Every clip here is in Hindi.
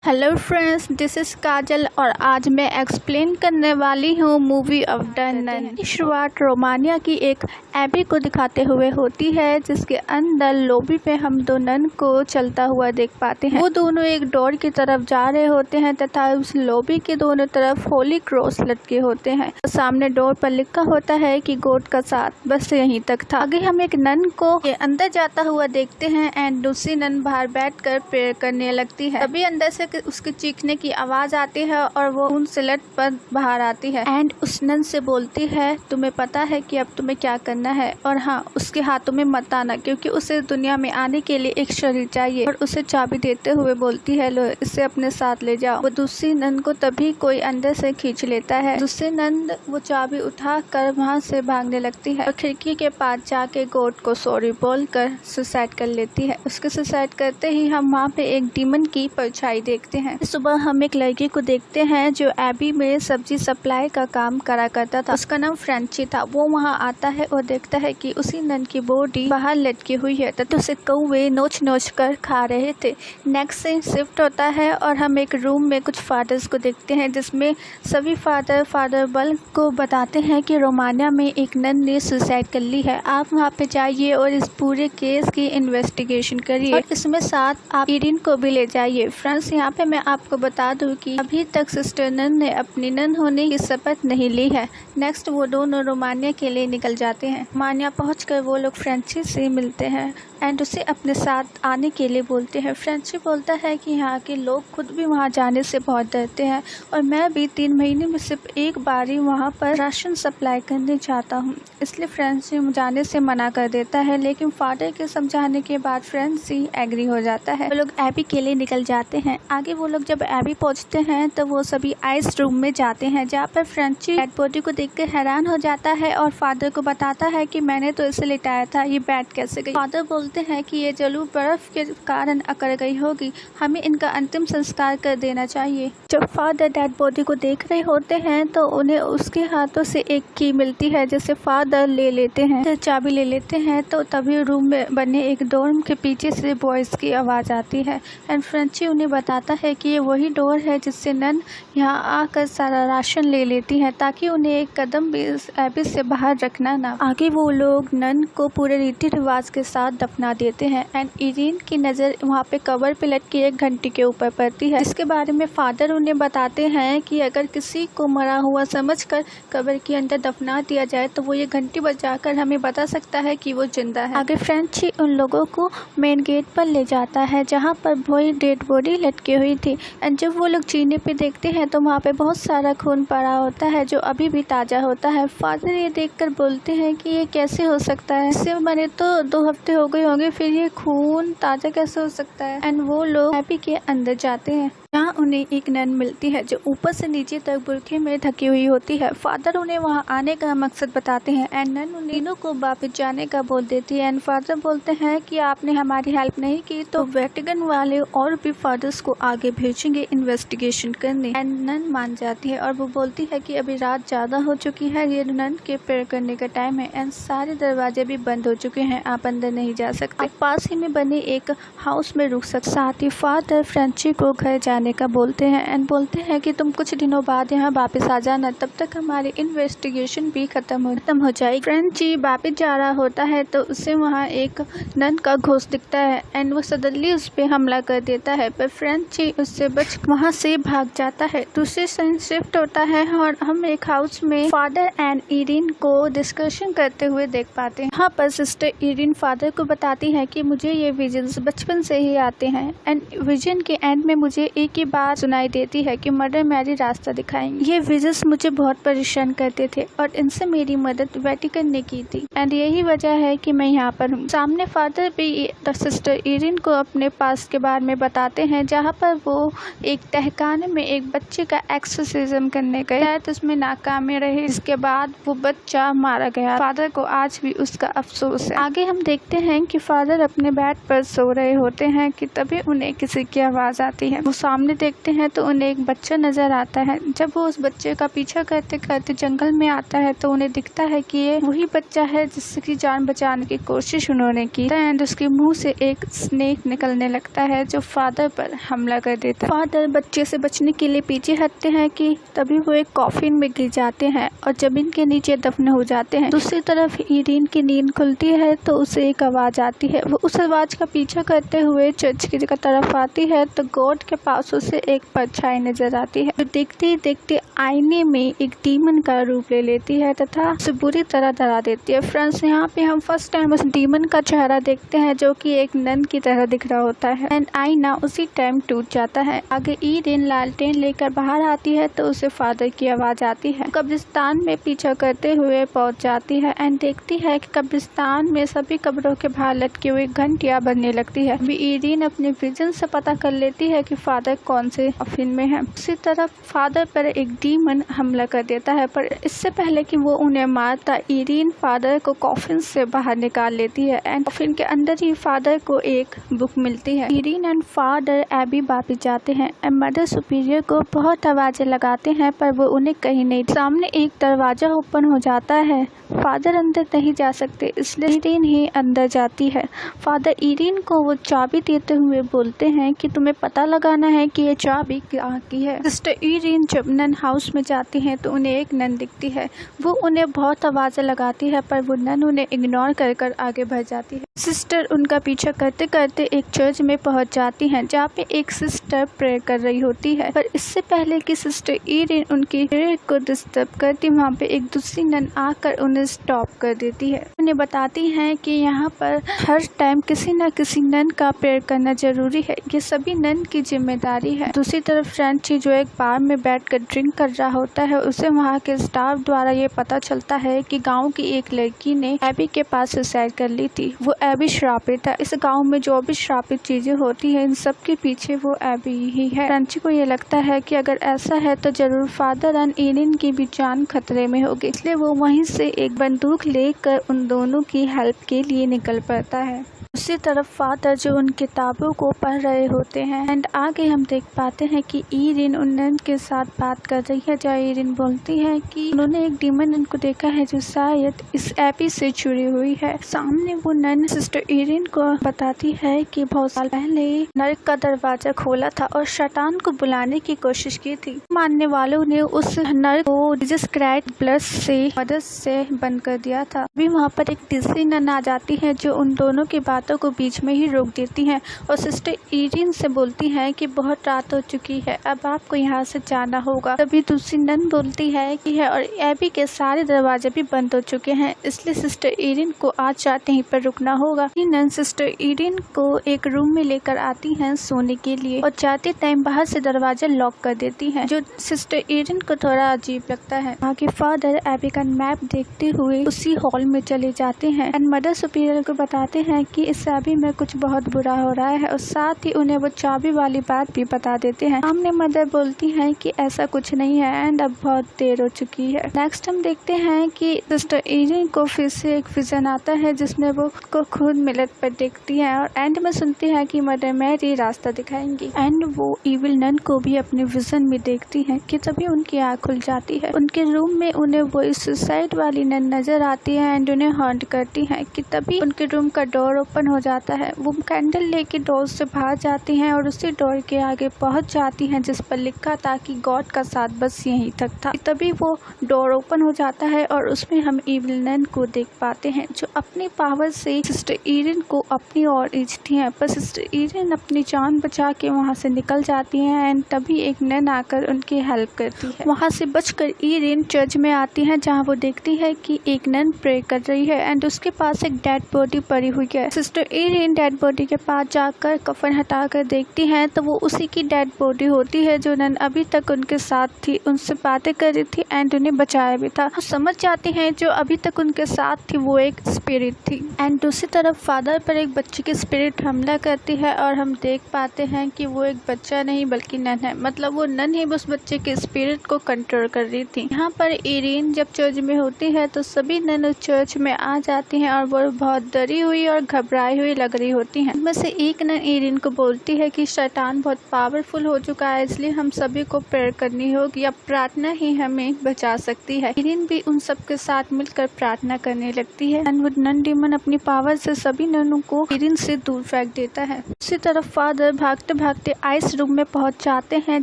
हेलो फ्रेंड्स, दिस इज़ काजल और आज मैं एक्सप्लेन करने वाली हूँ मूवी ऑफ द नन। शुरुआत रोमानिया की एक एबी को दिखाते हुए होती है, जिसके अंदर लॉबी पे हम दो नन को चलता हुआ देख पाते हैं। वो दोनों एक डोर की तरफ जा रहे होते हैं तथा उस लॉबी के दोनों तरफ होली क्रॉस लटके होते हैं। सामने डोर पर लिखा होता है कि गॉड का साथ बस यहीं तक था। आगे हम एक नन को अंदर जाता हुआ देखते हैं एंड दूसरी नन बाहर बैठकर प्रेयर करने लगती है। तभी अंदर से उसके चीखने की आवाज आती है और वो उन स्लेट पर बाहर आती है एंड उस नन से बोलती है, तुम्हें पता है कि अब तुम्हें क्या करना है, और हाँ, उसके हाथों में मत आना क्योंकि उसे दुनिया में आने के लिए एक शरीर चाहिए। और उसे चाबी देते हुए बोलती है, लो इसे अपने साथ ले जाओ। वो दूसरी नन को तभी कोई अंदर से खींच लेता है। दूसरी नन वो चाबी उठा कर वहाँ से भागने लगती है और खिड़की के पास जाके गॉड को सॉरी बोलकर सुसाइड कर लेती है। उसके सुसाइड करते ही हम वहाँ पे एक डीमन की परछाई देखते हैं। सुबह हम एक लड़की को देखते हैं जो एबी में सब्जी सप्लाई का काम करा करता था। उसका नाम फ्रेंची था। वो वहाँ आता है और देखता है कि उसी नन की बॉडी बाहर लटकी हुई है तथा उसे कौवे नोच नोच कर खा रहे थे। नेक्स्ट से शिफ्ट होता है और हम एक रूम में कुछ फादर्स को देखते हैं, जिसमें सभी फादर बल्क को बताते हैं कि रोमानिया में एक नन ने सुसाइड कर ली है। आप वहाँ पे जाइए और इस पूरे केस की इन्वेस्टिगेशन करिए और इसमें साथ आप इरिन को भी ले जाइए। फ्रेंड्स, यहाँ पे मैं आपको बता दूं कि अभी तक सिस्टर नन ने अपनी नन होने की शपथ नहीं ली है। नेक्स्ट वो दोनों रोमानिया के लिए निकल जाते हैं। रोमानिया पहुंचकर वो लोग फ्रेंची से मिलते हैं एंड उसे अपने साथ आने के लिए बोलते हैं। फ्रेंची बोलता है कि यहाँ के लोग खुद भी वहाँ जाने से बहुत डरते हैं और मैं भी 3 महीने में सिर्फ एक बार ही वहाँ पर राशन सप्लाई करने चाहता हूँ, इसलिए फ्रेंची जाने से मना कर देता है। लेकिन फादर के समझाने के बाद फ्रेंची एग्री हो जाता है। वो लोग एबी के लिए निकल जाते हैं। आगे वो लोग जब एबी पहुंचते हैं तो वो सभी आइस रूम में जाते हैं, जहाँ पर फ्रेंची डेड बॉडी को देखकर हैरान हो जाता है और फादर को बताता है कि मैंने तो इसे लिटाया था, ये बैठ कैसे गई। फादर बोलते हैं कि ये जलू बर्फ के कारण अकड़ गई होगी, हमें इनका अंतिम संस्कार कर देना चाहिए। जब फादर डेड बॉडी को देख रहे होते हैं तो उन्हें उसके हाथों से एक की मिलती है, जिसे फादर ले लेते हैं, चाबी ले लेते हैं। तो तभी रूम में बने एक डोर के पीछे से वॉइस की आवाज आती है एंड फ्रेंची उन्हें बताता है कि ये वही डोर है जिससे नन यहाँ आकर सारा राशन ले लेती है, ताकि उन्हें एक कदम भी इस एबी से बाहर रखना ना। आगे वो लोग नन को पूरे रीति रिवाज के साथ दफना देते हैं एंड इरिन की नज़र वहाँ पे कवर पे लटकी एक घंटी के ऊपर पड़ती है, जिसके बारे में फादर उन्हें बताते हैं कि अगर किसी को मरा हुआ समझकर कबर के अंदर दफना दिया जाए तो वो ये घंटी बजाकर हमें बता सकता है कि वो जिंदा है। आगे फ्रेंची उन लोगों को मेन गेट पर ले जाता है, जहाँ पर वही डेड बॉडी लटकी हुई थी एंड जब वो लोग जीने पे देखते हैं तो वहाँ पे बहुत सारा खून पड़ा होता है जो अभी भी ताज़ा होता है। फादर ये देखकर बोलते हैं कि ये कैसे हो सकता है, इससे मरे तो 2 हफ्ते हो गए होंगे, फिर ये खून ताज़ा कैसे हो सकता है। एंड वो लोग एबी के अंदर जाते हैं, जहाँ उन्हें एक नन मिलती है जो ऊपर से नीचे तक बुरखे में ढकी हुई होती है। फादर उन्हें वहाँ आने का मकसद बताते हैं एंड नन उन तीनों को वापस जाने का बोल देती है एंड फादर बोलते हैं कि आपने हमारी हेल्प नहीं की तो वेटिकन वाले और भी फादर्स को आगे भेजेंगे इन्वेस्टिगेशन करने। एंड नन मान जाती है और वो बोलती है कि अभी रात ज़्यादा हो चुकी है, ये नन के प्रेयर करने का टाइम है एंड सारे दरवाजे भी बंद हो चुके हैं, आप अंदर नहीं जा सकते, आप पास ही में बने एक हाउस में रुक सकते। साथ ही फादर फ्रेंची को घर जाने का बोलते हैं एंड बोलते हैं कि तुम कुछ दिनों बाद यहाँ वापस आ जाना, तब तक हमारी इन्वेस्टिगेशन भी खत्म हो जाएगी। फ्रेंची वापस जा रहा होता है तो उसे वहाँ एक नन का घोस्ट दिखता है एंड वो सडनली उस पर हमला कर देता है, पर फ्रेंची उससे बच वहाँ से भाग जाता है। दूसरे साइड शिफ्ट होता है और हम एक हाउस में फादर एंड इरिन को डिस्कशन करते हुए देख पाते हैं। यहाँ पर सिस्टर इरिन फादर को बताती है कि मुझे ये विजन्स बचपन से ही आते हैं एंड विजन के एंड में मुझे एक ही बात सुनाई देती है कि मदर मैरी रास्ता दिखाएंगे। ये विजन्स मुझे बहुत परेशान करते थे और इनसे मेरी मदद वेटिकन ने की थी एंड यही वजह है कि मैं यहाँ पर हूँ। सामने फादर भी सिस्टर इरिन को अपने पास के बारे में बताते हैं, जहाँ पर वो एक तहखाने में एक बच्चे का एक्सोर्सिज्म करने गए तो उसमें नाकामी रहे, जिसके बाद वो बच्चा मारा गया। फादर को आज भी उसका अफसोस है। आगे हम देखते हैं कि फादर अपने बेड पर सो रहे होते हैं कि तभी उन्हें किसी की आवाज़ आती है। वो सामने सामने देखते हैं तो उन्हें एक बच्चा नजर आता है। जब वो उस बच्चे का पीछा करते करते जंगल में आता है तो उन्हें दिखता है कि ये वही बच्चा है जिसकी जान बचाने की कोशिश उन्होंने की एंड उसके मुंह से एक स्नेक निकलने लगता है जो फादर पर हमला कर देता है। फादर बच्चे से बचने के लिए पीछे हटते हैं कि तभी वो एक कॉफिन में गिर जाते हैं और जमीन के नीचे दफन हो जाते हैं। दूसरी तरफ ईरीन की नींद खुलती है तो उसे एक आवाज आती है। वो उस आवाज का पीछा करते हुए चर्च की तरफ आती है तो गॉड के पास उसे एक परछाई नजर आती है जो देखते ही देखते आईने में एक डीमन का रूप ले लेती है तथा उसे बुरी तरह डरा देती है। फ्रेंड्स, यहाँ पे हम फर्स्ट टाइम उस डीमन का चेहरा देखते हैं जो कि एक नन की तरह दिख रहा होता है एंड आईना उसी टाइम टूट जाता है। आगे ईरीन लालटेन लेकर बाहर आती है तो उसे फादर की आवाज आती है। कब्रिस्तान में पीछा करते हुए पहुंच जाती है एंड देखती है कि कब्रिस्तान में सभी कब्रों के बाहर लटकी हुई घंटियां बनने लगती है। ईरीन अपने विजन से पता कर लेती है कि फादर कौन से कॉफिन में है। उसी तरफ फादर पर एक डीमन हमला कर देता है, पर इससे पहले कि वो उन्हें मारता ईरीन फादर को कॉफिन से बाहर निकाल लेती है एंड कॉफिन के अंदर ही फादर को एक बुक मिलती है। ईरीन एंड फादर एबी वापस जाते हैं एंड मदर सुपीरियर को बहुत आवाजें लगाते हैं पर वो उन्हें कहीं नहीं। सामने एक दरवाजा ओपन हो जाता है। फादर अंदर नहीं जा सकते इसलिए ईरीन ही अंदर जाती है। फादर ईरीन को वो चाबी देते हुए बोलते हैं कि तुम्हें पता लगाना है कि ये चाबी कहाँ की है। सिस्टर ईरीन जब नन हाउस में जाती हैं तो उन्हें एक नन दिखती है। वो उन्हें बहुत आवाजें लगाती है पर वो नन उन्हें इग्नोर कर आगे बढ़ जाती है। सिस्टर उनका पीछा करते करते एक चर्च में पहुंच जाती हैं जहाँ पे एक सिस्टर प्रेयर कर रही होती है, पर इससे पहले कि सिस्टर ईरीन उनकी प्रेयर को डिस्टर्ब करती वहाँ पे एक दूसरी नन आकर उन्हें स्टॉप कर देती है। उन्हें बताती हैं कि यहाँ पर हर टाइम किसी न किसी नन का प्रेयर करना जरूरी है, ये सभी नन की जिम्मेदारी है। दूसरी तरफ फ्रेंची जो एक बार में बैठकर ड्रिंक कर रहा होता है उसे वहाँ के स्टाफ द्वारा ये पता चलता है कि गांव की एक लड़की ने एबी के पास सुसाइड कर ली थी। वो एबी श्रापित था। इस गांव में जो भी श्रापित चीजें होती है इन सब के पीछे वो एबी ही है। फ्रेंची को ये लगता है कि अगर ऐसा है तो जरूर फादर एंड ईरीन की भी जान खतरे में होगी, इसलिए वो वहीं से एक बंदूक लेकर उन दोनों की हेल्प के लिए निकल पड़ता है। उसी तरफ फादर जो उन किताबों को पढ़ रहे होते हैं एंड आगे हम देख पाते हैं कि ईरीन उन नन के साथ बात कर रही है जहाँ ईरीन बोलती है कि उन्होंने एक डीमन नन को देखा है जो शायद इस एबी से जुड़ी हुई है। सामने वो नन सिस्टर ईरीन को बताती है कि बहुत साल पहले नर्क का दरवाजा खोला था और शैतान को बुलाने की कोशिश की थी। मानने वालों ने उस नर्क को जीसस क्राइस्ट ब्लड से मदद से बंद कर दिया था। अभी वहाँ पर एक तीसरी नन आ जाती है जो उन दोनों की बातों को बीच में ही रोक देती हैं और सिस्टर ईरीन से बोलती हैं कि बहुत रात हो चुकी है, अब आपको यहाँ से जाना होगा। तभी दूसरी नन बोलती है कि है और एबी के सारे दरवाजे भी बंद हो चुके हैं, इसलिए सिस्टर ईरीन को आज रात यहीं पर रुकना होगा। नन सिस्टर ईरीन को एक रूम में लेकर आती हैं सोने के लिए और जाते टाइम बाहर से दरवाजा लॉक कर देती हैं, जो सिस्टर ईरीन को थोड़ा अजीब लगता है। आगे फादर एबी का मैप देखते हुए उसी हॉल में चले जाते हैं एंड मदर सुपीरियर को बताते हैं कि इस एबी में कुछ बहुत बुरा हो रहा है और साथ ही उन्हें वो चाबी वाली बात भी बता देते हैं। सामने मदर बोलती है कि ऐसा कुछ नहीं है एंड अब बहुत देर हो चुकी है। नेक्स्ट हम देखते हैं कि सिस्टर ईरीन को फिर से एक विजन आता है जिसमें वो को खुद मिलत पर देखती है और एंड में सुनती है कि मदर मैरी रास्ता दिखाएंगी एंड वो इविल नन को भी अपने विजन में देखती है कि तभी उनकी आँख खुल जाती है। उनके रूम में उन्हें वो सुसाइड वाली नन नजर आती है एंड उन्हें हॉन्ट करती है कि तभी उनके रूम का डोर ओपन हो जाता है। वो कैंडल लेके डोर से बाहर जाती हैं और उसी डोर के आगे पहुंच जाती हैं जिस पर लिखा था कि गॉड का साथ बस यहीं तक था। तभी वो डोर ओपन हो जाता है और उसमें हम इविल नन को देख पाते हैं जो अपनी पावर से सिस्टर ईरीन को अपनी ओर खींचती हैं, पर सिस्टर ईरीन अपनी जान बचा के वहाँ से निकल जाती हैं एंड तभी एक नन आकर उनकी हेल्प करती है। वहाँ से बचकर ईरीन चर्च में आती है जहाँ वो देखती है कि एक नन प्रे कर रही है एंड उसके पास एक डेड बॉडी पड़ी हुई है। सिस्टर ईरीन डेड बॉडी के पास जाकर कफन हटाकर देखती हैं तो वो उसी की डेड बॉडी होती है जो नन अभी तक उनके साथ थी, उनसे बातें कर रही थी एंड उन्हें बचाया भी था। समझ जाती हैं जो अभी तक उनके साथ थी वो एक स्पिरिट थी एंड दूसरी तरफ फादर पर एक बच्चे की स्पिरिट हमला करती है और हम देख पाते हैं कि वो एक बच्चा नहीं बल्कि नन है, मतलब वो नन ही उस बच्चे के स्पिरिट को कंट्रोल कर रही थी। यहाँ पर ईरीन जब चर्च में होती है तो सभी नन उस चर्च में आ जाती हैं और वो बहुत डरी हुई और घबराई हुई लग रही होती हैं। इनमें से एक नन ईरीन को बोलती है कि शैतान बहुत पावरफुल हो चुका है, इसलिए हम सभी को प्रेयर करनी होगी। अब प्रार्थना ही हमें बचा सकती है। ईरिन भी उन सब के साथ मिलकर प्रार्थना करने लगती है। एंड वो नन डीमन अपनी पावर से सभी ननों को ईरिन से दूर फेंक देता है। उसी तरफ फादर भागते भागते आइस रूम में पहुंच जाते हैं,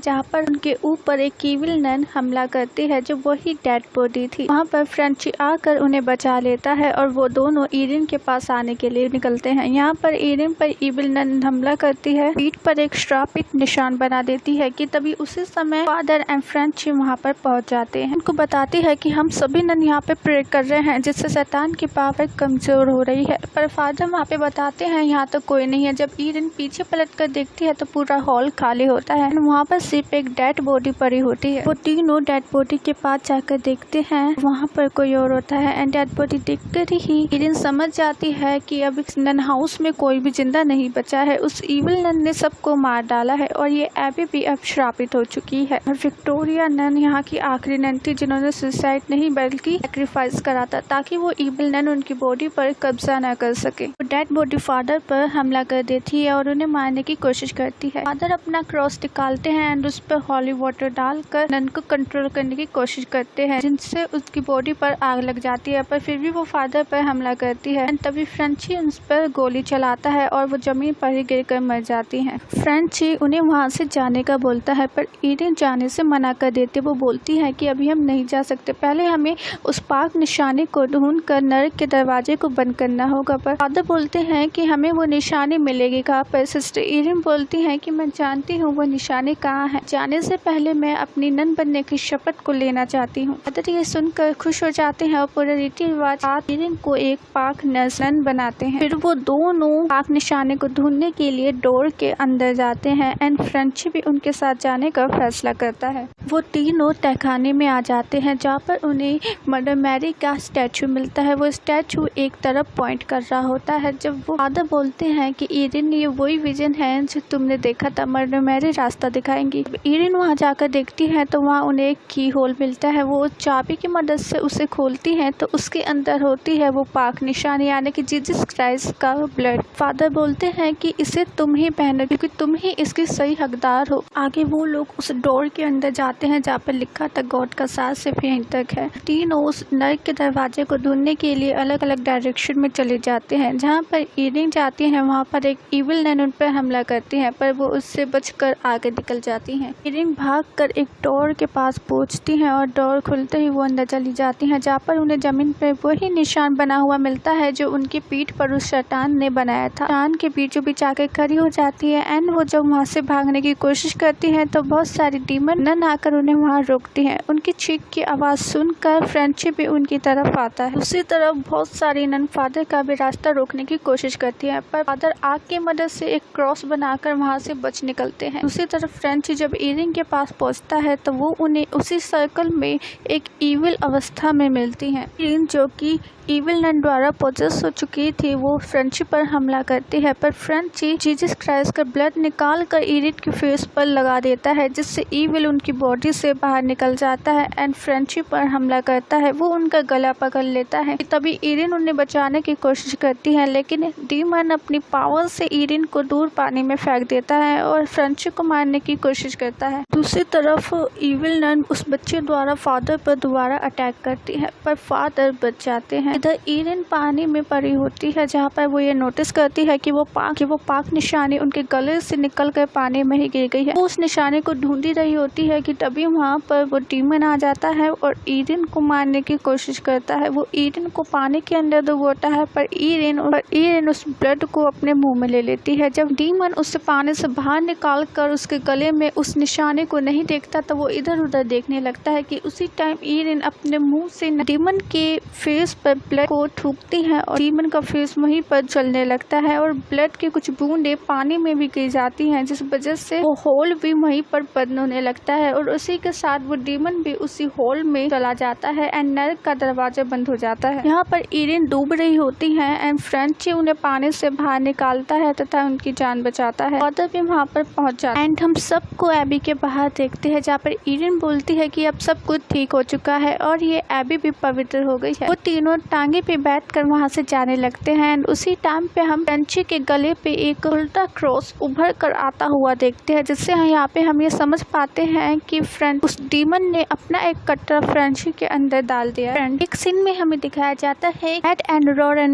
जहां पर उनके ऊपर एक ईविल नन हमला करती है, जो वही डेड बॉडी थी। वहां पर फ्रेंची आकर उन्हें बचा लेता है और वो दोनों ईरिन के पास आने के लिए निकलते हैं। यहाँ पर ईरिन पर ईविल नन हमला करती है, पीठ पर एक श्रापित निशान बना देती है कि तभी उसी समय फादर एंड फ्रेंची वहाँ पर पहुँच जाते हैं। उनको बताती है कि हम सभी नन यहाँ पे प्रे कर रहे हैं, जिससे शैतान की पावर कमजोर हो रही है। पर फादर वहाँ पे बताते हैं यहाँ तो कोई नहीं है। जब ईरिन पीछे पलट कर देखती है तो पूरा हॉल खाली होता है। वहाँ पर सिर्फ एक डेड बॉडी पड़ी होती है। वो तीनों डेड बॉडी के पास जाकर देखते हैं, वहाँ पर कोई और होता है। एंड डेड बॉडी देखकर ही ईरिन समझ जाती है कि अब इस नन हाउस में कोई भी जिंदा नहीं बचा है। उस ईविल नन ने सबको मार डाला है और ये एबी भी अब श्रापित हो चुकी है। और विक्टोरिया नन यहाँ की आखिरी नन थी जिन्होंने सुसाइड नहीं बल्कि सैक्रिफाइस करा था, ताकि वो ईविल नन उनकी बॉडी पर कब्जा न कर सके। वो डेड बॉडी फादर पर हमला कर देती है और उन्हें मारने की कोशिश करती है। फादर अपना क्रॉस निकालते हैं एंड उस पर हॉली वाटर डालकर नन को कंट्रोल करने की कोशिश करते हैं, जिनसे उसकी बॉडी पर आग लग जाती है। पर फिर भी वो फादर पर हमला करती है। तभी फ्रेंची उस पर गोली चलाता है और वो जमीन पर ही गिरकर मर जाती हैं। फ्रेंची उन्हें वहां से जाने का बोलता है, पर ईरिन जाने से मना कर देते। वो बोलती है कि अभी हम नहीं जा सकते, पहले हमें उस पाक निशानी को ढूंढ कर नरक के दरवाजे को बंद करना होगा। पर फादर बोलते हैं कि हमें वो निशानी मिलेगी कहाँ पर। सिस्टर ईरिन बोलती है कि मैं जानती हूँ वो निशानी कहाँ है, जाने से पहले मैं अपनी नन बनने की शपथ को लेना चाहती हूँ। फादर ये सुनकर खुश हो जाते हैं और पूरे रीति रिवाज ईरिन को एक पाक नन बनाते हैं। फिर वो दोनों पाक निशाने को ढूंढने के लिए डोर के अंदर जाते हैं एंड फ्रेंची भी उनके साथ जाने का फैसला करता है। वो तीनों तहखाने में आ जाते हैं, जहाँ पर उन्हें मदर मैरी का स्टैचू मिलता है। वो स्टैचू एक तरफ पॉइंट कर रहा होता है। जब वो फादर बोलते हैं कि ईरिन ये वही विजन है जो तुमने देखा था, मदर मैरी रास्ता दिखाएंगी। ईरिन वहाँ जाकर देखती है तो वहाँ उन्हें एक की होल मिलता है। वो चाबी की मदद से उसे खोलती है तो उसके अंदर होती है वो पाक निशानी, यानी कि जीसस क्राइस्ट का ब्लड। फादर बोलते हैं कि इसे तुम ही पहनो क्योंकि तुम ही इसकी सही हकदार हो। आगे वो लोग उस डोर के अंदर जाते हैं जहाँ पर लिखा था गॉड का साथ सिर्फ यहीं तक है। तीनों उस नरक के दरवाजे को ढूंढने के लिए अलग अलग डायरेक्शन में चले जाते हैं। जहाँ पर ईरिन जाती है वहाँ पर एक ईविल नन उन पर हमला करती है, पर वो उससे बचकर आगे निकल जाती हैं। ईरिन भागकर एक डोर के पास पहुँचती हैं और डोर खुलते ही वो अंदर चली जाती हैं, जहाँ पर उन्हें जमीन पर वही निशान बना हुआ मिलता है जो उनकी पीठ पर उस शैतान ने बनाया था। शैतान के बीचों बीच आकर खड़ी हो जाती है एंड वो जब वहाँ से भागने की कोशिश करती है तो बहुत सारी डीमन नन आकर उन्हें वहाँ रोकती हैं। उनकी चीख की आवाज सुनकर फ्रेंची भी उनकी तरफ आता है। उसी तरफ बहुत सारी नन फादर का भी रास्ता रोकने की कोशिश करती है, पर फादर आग की मदद से एक क्रॉस बनाकर वहाँ से बच निकलते हैं। दूसरी तरफ फ्रेंची जब ईरिन के पास पहुँचता है तो वो उन्हें उसी सर्कल में एक ईविल अवस्था में मिलती है। ईरिन जो कि ईविल नन द्वारा पोजेस हो चुकी थी, वो फ्रेंची पर हमला करती है, पर फ्रेंची जीसस क्राइस्ट का ब्लड निकाल कर ईरिन के फेस पर लगा देता है, जिससे ईविल उनकी बॉडी से बाहर निकल जाता है एंड फ्रेंची पर हमला करता है। वो उनका गला पकड़ लेता है। तभी ईरिन उन्हें बचाने की कोशिश करती है, लेकिन डीमन अपनी पावर से ईरिन को दूर पानी में फेंक देता है और फ्रेंची को मारने की कोशिश करता है। दूसरी तरफ ईविल नन उस बच्चे द्वारा फादर पर दोबारा अटैक करती है, पर फादर बच जाते हैं। इधर ईरिन पानी में पड़ी होती है, जहाँ पर वो ये नोटिस करती है कि वो पाक निशानी उनके गले से निकल कर पानी में ही गिर गई है। वो उस निशानी को ढूंढी रही होती है कि तभी वहाँ पर वो डीमन आ जाता है और ईरिन को मारने की कोशिश करता है। वो ईरिन को पानी के अंदर डुबोता है, पर ईरिन उस ब्लड को अपने मुंह में ले लेती है। जब डीमन उससे पानी से बाहर निकाल कर उसके गले में उस निशाने को नहीं देखता तो वो इधर उधर देखने लगता है कि उसी टाइम ईरिन अपने मुंह से डीमन के फेस पर ब्लड को थूकती है और डीमन का फेस वहीं पर जलने लगता है और ब्लड की कुछ बूंदें पानी में भी गिर जाती हैं, जिस वजह से वो होल भी वहीं पर बंद होने लगता है और उसी के साथ वो डीमन भी उसी होल में चला जाता है एंड नरक का दरवाजा बंद हो जाता है। यहाँ पर ईरिन डूब रही होती है एंड फ्रेंची उन्हें पानी से बाहर निकालता है तथा उनकी जान बचाता है। फादर भी वहाँ पर पहुँच जाता है एंड हम सबको एबी के बाहर देखते हैं, जहाँ पर ईरिन बोलती है कि अब सब कुछ ठीक हो चुका है और ये एबी भी पवित्र हो गई है। वो तीनों टांगे पे बैठकर वहाँ से जाने लगते हैं एंड उसी टाइम पे हम फ्रेंची के गले पे एक उल्टा क्रॉस उभर कर आता हुआ देखते हैं, जिससे यहाँ पे हम ये समझ पाते हैं कि फ्रेंड उस डीमन ने अपना एक कट्टर फ्रेंची के अंदर डाल दिया। एक सीन में हमें दिखाया जाता है एड एंड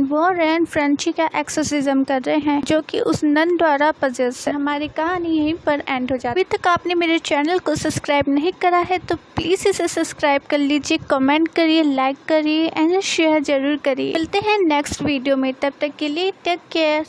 वॉरेन फ्रेंची का एक्सोर्सिज्म कर रहे हैं, जो कि उस नन द्वारा पजेस है। हमारी कहानी यहीं पर एंड हो जाती है। अभी तक आपने मेरे चैनल को सब्सक्राइब नहीं करा है तो प्लीज इसे सब्सक्राइब कर लीजिए, कमेंट करिए, लाइक करिए एंड शेयर जरूर करिए। मिलते हैं नेक्स्ट वीडियो में, तब तक के लिए टेक केयर।